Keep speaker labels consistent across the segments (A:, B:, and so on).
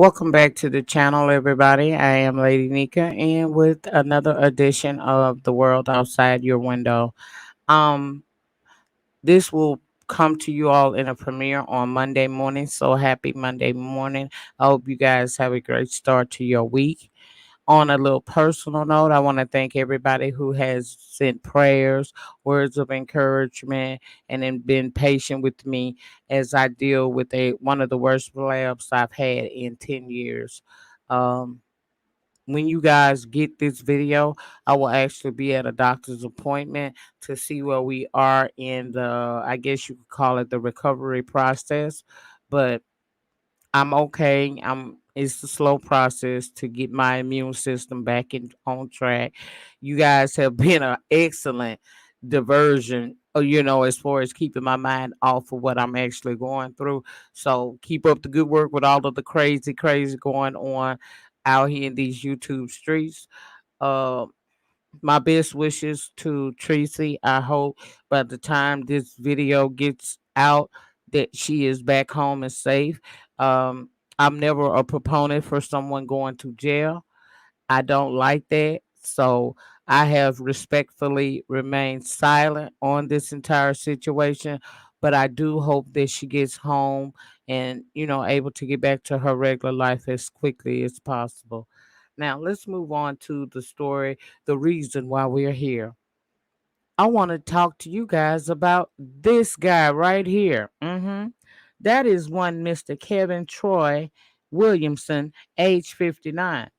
A: Welcome back to the channel, everybody. I am Lady Nyca, and with another edition of The World Outside Your Window. Um, this will come to you all in a premiere on Monday morning. So happy Monday morning. I hope you guys have a great start to your week. On a little personal note, I want to thank everybody who has sent prayers, words of encouragement, and then been patient with me as I deal with a one of the worst relapses I've had in 10 years. Um, when you guys get this video, I will actually be at a doctor's appointment to see where we are in the, I guess you could call it the recovery process. But I'm okay. It's a slow process to get my immune system back in on track. You guys have been an excellent diversion, as far as keeping my mind off of what I'm actually going through. So keep up the good work with all of the crazy going on out here in these YouTube streets. Uh, my best wishes to Tracy. I hope by the time this video gets out that she is back home and safe. Um, I'm never a proponent for someone going to jail. I don't like that. So I have respectfully remained silent on this entire situation. But I do hope that she gets home and, able to get back to her regular life as quickly as possible. Now, let's move on to the story, the reason why we're here. I want to talk to you guys about this guy right here. That is one Mr. Kevin Troy Williamson, age 59.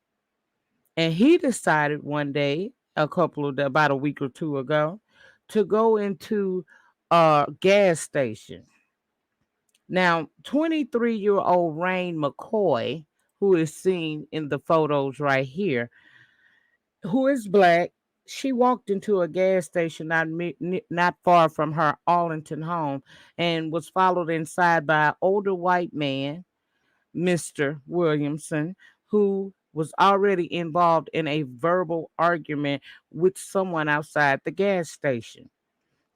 A: And he decided one day, about a week or two ago, to go into a gas station. Now, 23-year-old Rain McCoy, who is seen in the photos right here, who is black, she walked into a gas station not far from her Arlington home and was followed inside by an older white man, Mr. Williamson, who was already involved in a verbal argument with someone outside the gas station.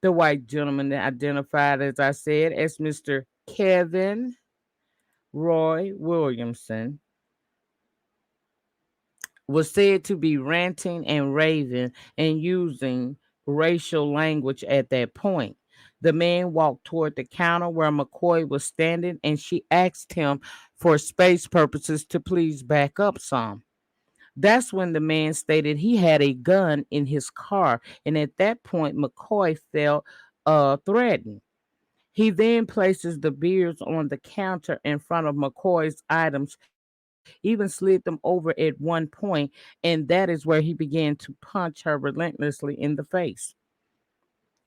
A: The white gentleman identified, as I said, as Mr. Kevin Roy Williamson was said to be ranting and raving and using racial language at that point. The man walked toward the counter where McCoy was standing and she asked him for space purposes to please back up some. That's when the man stated he had a gun in his car, and at that point, McCoy felt threatened. He then places the beers on the counter in front of McCoy's items, even slid them over at one point, and that is where he began to punch her relentlessly in the face.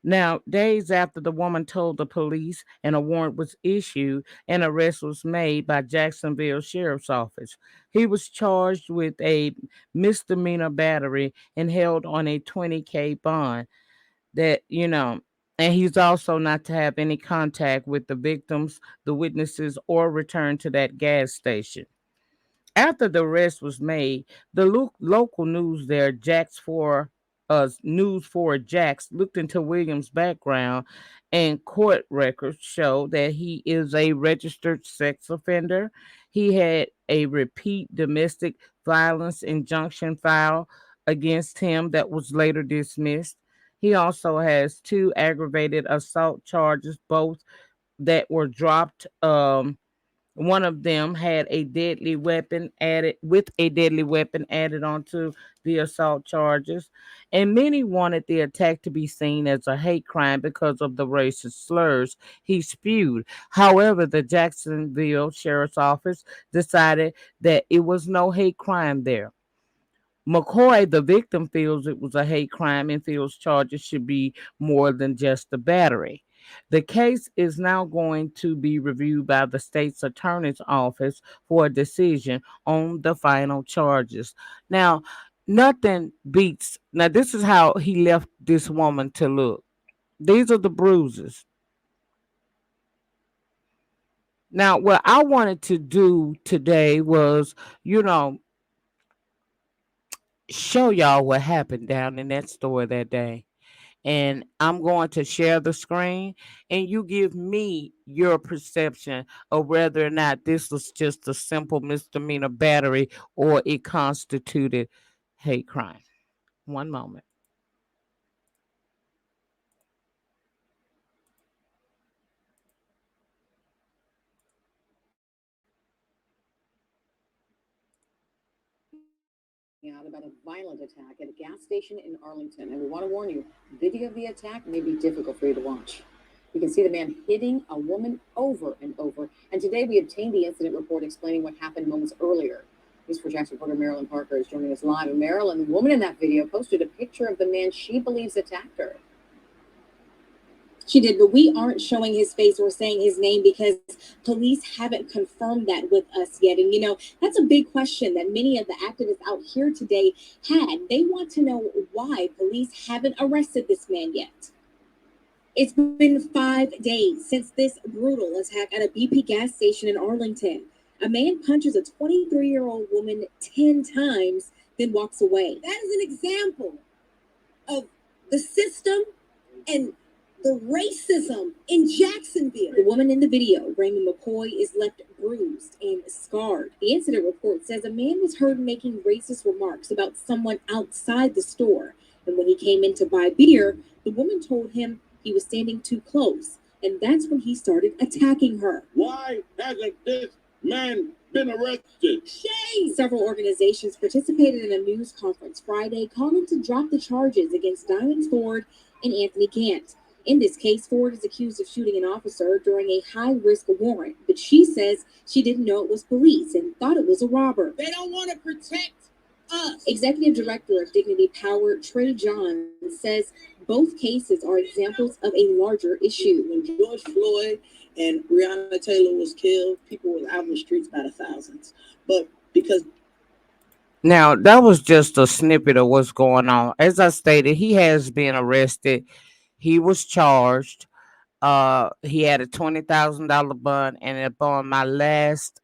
A: Now, days after the woman told the police and a warrant was issued, an arrest was made by Jacksonville Sheriff's Office. He was charged with a misdemeanor battery and held on a 20K bond that, and he's also not to have any contact with the victims, the witnesses, or return to that gas station. After the arrest was made, the local news there, News 4 Jax, looked into Williams' background, and court records show that he is a registered sex offender. He had a repeat domestic violence injunction filed against him that was later dismissed. He also has two aggravated assault charges, both that were dropped. One of them had a deadly weapon added onto the assault charges. And many wanted the attack to be seen as a hate crime because of the racist slurs he spewed. However, the Jacksonville Sheriff's Office decided that it was no hate crime there. McCoy, the victim, feels it was a hate crime and feels charges should be more than just a battery. The case is now going to be reviewed by the state's attorney's office for a decision on the final charges. Now, this is how he left this woman to look. These are the bruises. Now, what I wanted to do today was, you know, show y'all what happened down in that store that day. And I'm going to share the screen, and you give me your perception of whether or not this was just a simple misdemeanor battery or it constituted hate crime. One moment.
B: Out about a violent attack at a gas station in Arlington. And we want to warn you, video of the attack may be difficult for you to watch. You can see the man hitting a woman over and over. And today we obtained the incident report explaining what happened moments earlier. News 4 Jax reporter Marilyn Parker is joining us live. And Marilyn, the woman in that video, posted a picture of the man she believes attacked her.
C: She did, but we aren't showing his face or saying his name because police haven't confirmed that with us yet. And, that's a big question that many of the activists out here today had. They want to know why police haven't arrested this man yet. It's been 5 days since this brutal attack at a BP gas station in Arlington. A man punches a 23-year-old woman 10 times, then walks away. That is an example of the system and the racism in Jacksonville. The woman in the video, Raymond McCoy, is left bruised and scarred. The incident report says a man was heard making racist remarks about someone outside the store. And when he came in to buy beer, the woman told him he was standing too close. And that's when he started attacking her.
D: Why hasn't this man been arrested?
C: Shame! Several organizations participated in a news conference Friday calling to drop the charges against Diamond Ford and Anthony Gant. In this case, Ford is accused of shooting an officer during a high-risk warrant, but she says she didn't know it was police and thought it was a robber.
D: They don't want to protect us.
C: Executive Director of Dignity Power, Trey John, says both cases are examples of a larger issue.
E: When George Floyd and Breonna Taylor was killed, people were out in the streets by the thousands. But because
A: Now, that was just a snippet of what's going on. As I stated, he has been arrested. He was charged. He had a $20,000 bond, and upon my last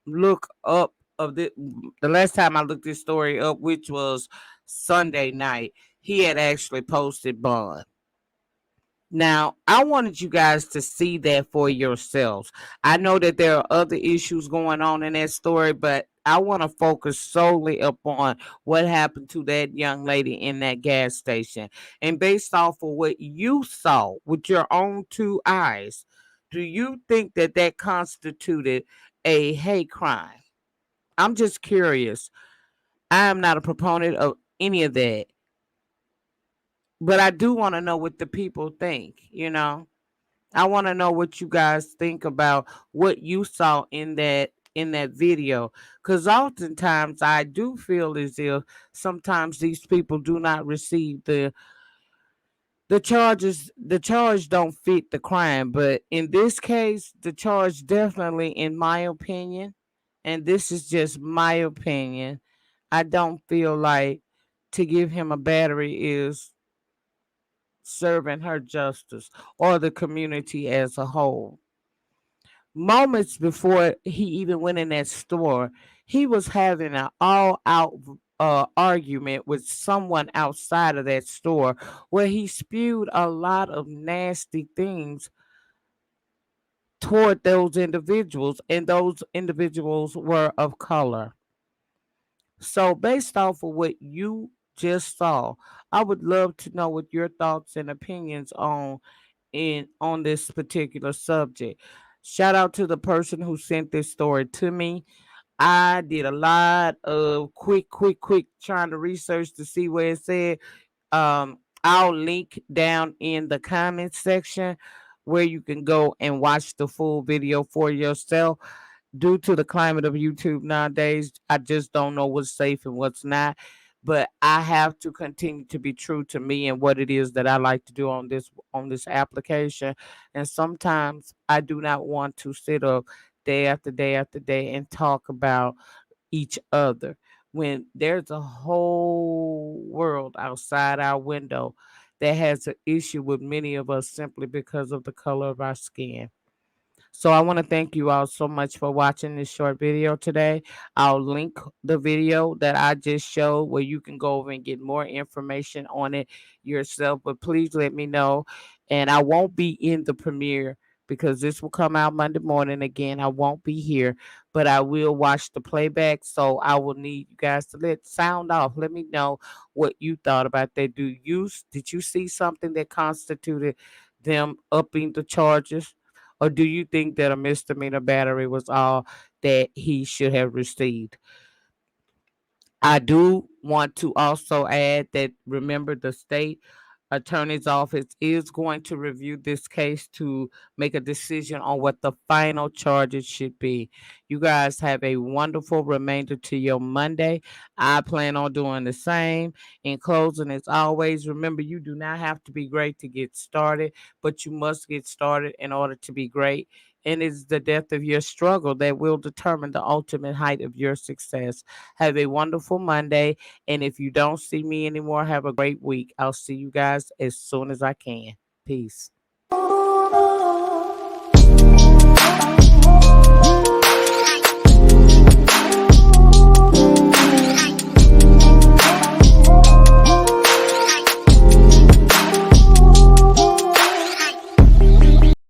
A: look up of the last time I looked this story up, which was Sunday night, he had actually posted bond. Now, I wanted you guys to see that for yourselves. I know that there are other issues going on in that story, but I want to focus solely upon what happened to that young lady in that gas station. And based off of what you saw with your own two eyes, do you think that that constituted a hate crime? I'm just curious. I am not a proponent of any of that, but I do want to know what the people think. I want to know what you guys think about what you saw in that video, cuz oftentimes I do feel as if sometimes these people do not receive the charge don't fit the crime, but in this case the charge definitely, in my opinion, and this is just my opinion, I don't feel like to give him a battery is serving her justice or the community as a whole. Moments before he even went in that store, he was having an all out argument with someone outside of that store where he spewed a lot of nasty things toward those individuals, and those individuals were of color. So, based off of what you just saw, I would love to know what your thoughts and opinions on this particular subject. Shout out to the person who sent this story to me. I did a lot of quick trying to research to see where it said. I'll link down in the comments section where you can go and watch the full video for yourself. Due to the climate of YouTube nowadays, I just don't know what's safe and what's not. But I have to continue to be true to me and what it is that I like to do on this application. And sometimes I do not want to sit up day after day after day and talk about each other when there's a whole world outside our window that has an issue with many of us simply because of the color of our skin. So I want to thank you all so much for watching this short video today. I'll link the video that I just showed where you can go over and get more information on it yourself. But please let me know. And I won't be in the premiere because this will come out Monday morning. Again, I won't be here, but I will watch the playback. So I will need you guys to let sound off. Let me know what you thought about that. Did you see something that constituted them upping the charges? Or do you think that a misdemeanor battery was all that he should have received? I do want to also add that remember the state attorney's office is going to review this case to make a decision on what the final charges should be. You guys have a wonderful remainder to your Monday. I plan on doing the same. In closing, as always, remember you do not have to be great to get started, but you must get started in order to be great. And it's the depth of your struggle that will determine the ultimate height of your success. Have a wonderful Monday. And if you don't see me anymore, have a great week. I'll see you guys as soon as I can. Peace.